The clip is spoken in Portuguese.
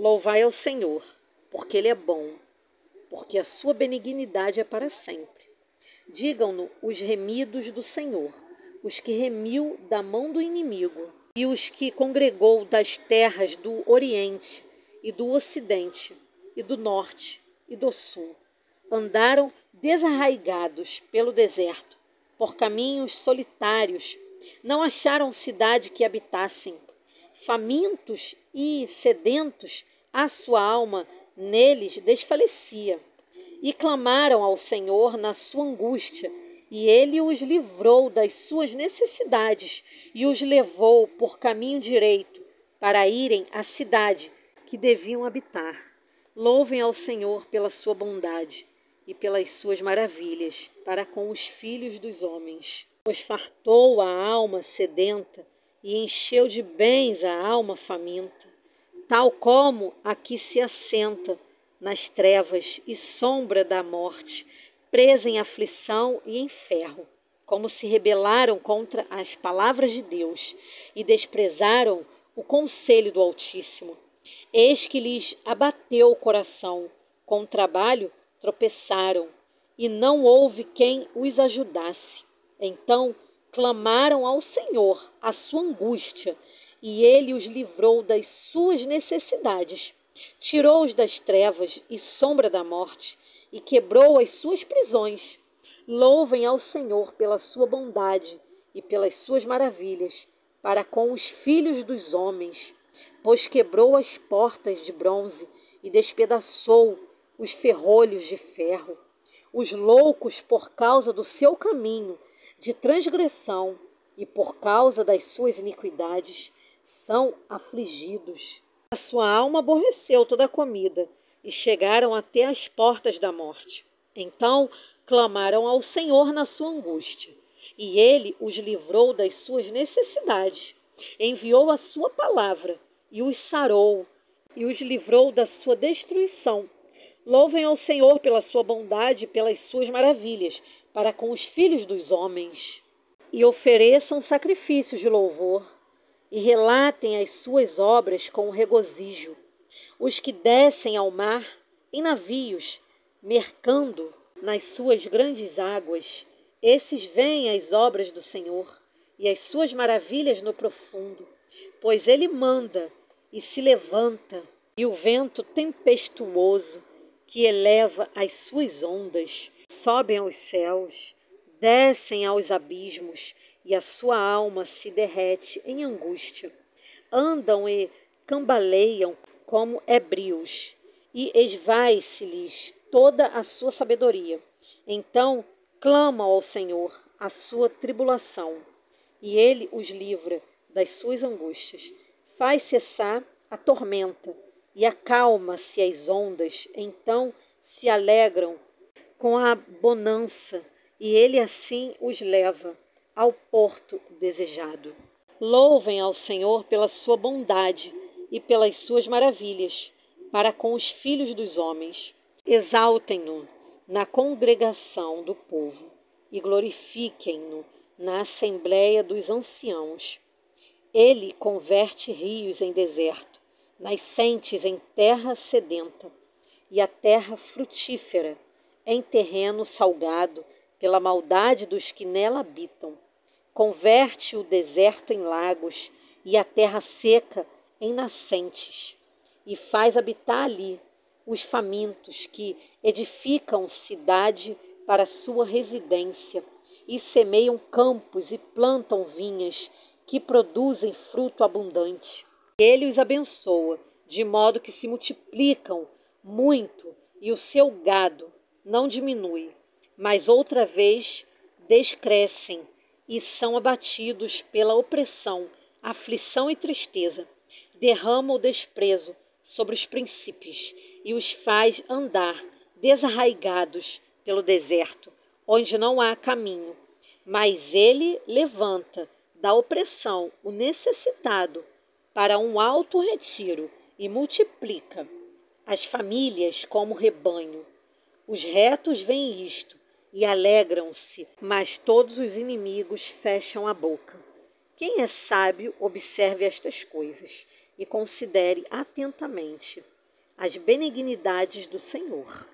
Louvai ao Senhor, porque Ele é bom, porque a sua benignidade é para sempre. Digam-no os remidos do Senhor, os que remiu da mão do inimigo, e os que congregou das terras do Oriente e do Ocidente, e do Norte e do Sul. Andaram desarraigados pelo deserto, por caminhos solitários, não acharam cidade que habitassem. Famintos e sedentos, a sua alma neles desfalecia. E clamaram ao Senhor na sua angústia, e ele os livrou das suas necessidades e os levou por caminho direito para irem à cidade que deviam habitar. Louvem ao Senhor pela sua bondade e pelas suas maravilhas para com os filhos dos homens. Pois fartou a alma sedenta e encheu de bens a alma faminta, tal como a que se assenta nas trevas e sombra da morte, presa em aflição e em ferro, como se rebelaram contra as palavras de Deus e desprezaram o conselho do Altíssimo. Eis que lhes abateu o coração, com trabalho tropeçaram, e não houve quem os ajudasse. Então clamaram ao Senhor a sua angústia, e ele os livrou das suas necessidades. Tirou-os das trevas e sombra da morte, e quebrou as suas prisões. Louvem ao Senhor pela sua bondade e pelas suas maravilhas, para com os filhos dos homens, pois quebrou as portas de bronze e despedaçou os ferrolhos de ferro. Os loucos, por causa do seu caminho de transgressão e por causa das suas iniquidades, são afligidos. A sua alma aborreceu toda a comida e chegaram até as portas da morte. Então clamaram ao Senhor na sua angústia, e ele os livrou das suas necessidades. Enviou a sua palavra e os sarou, e os livrou da sua destruição. Louvem ao Senhor pela sua bondade e pelas suas maravilhas, para com os filhos dos homens. E ofereçam sacrifícios de louvor, e relatem as suas obras com regozijo. Os que descem ao mar em navios, mercando nas suas grandes águas, esses veem as obras do Senhor e as suas maravilhas no profundo. Pois ele manda e se levanta, e o vento tempestuoso que eleva as suas ondas, sobem aos céus, descem aos abismos, e a sua alma se derrete em angústia. Andam e cambaleiam como ébrios, e esvai-se-lhes toda a sua sabedoria. Então clamam ao Senhor a sua tribulação, e ele os livra das suas angústias. Faz cessar a tormenta, e acalma-se as ondas. Então se alegram com a bonança, e ele assim os leva ao porto desejado. Louvem ao Senhor pela sua bondade e pelas suas maravilhas, para com os filhos dos homens. Exaltem-no na congregação do povo, e glorifiquem-no na assembleia dos anciãos. Ele converte rios em deserto, nascentes em terra sedenta, e a terra frutífera em terreno salgado pela maldade dos que nela habitam. Converte o deserto em lagos e a terra seca em nascentes, e faz habitar ali os famintos, que edificam cidade para sua residência, e semeiam campos e plantam vinhas que produzem fruto abundante. Ele os abençoa, de modo que se multiplicam muito, e o seu gado não diminui, mas outra vez descrescem e são abatidos pela opressão, aflição e tristeza. Derrama o desprezo sobre os príncipes e os faz andar desarraigados pelo deserto, onde não há caminho. Mas ele levanta da opressão o necessitado para um alto retiro e multiplica as famílias como rebanho. Os retos veem isto e alegram-se, mas todos os inimigos fecham a boca. Quem é sábio, observe estas coisas, e considere atentamente as benignidades do Senhor.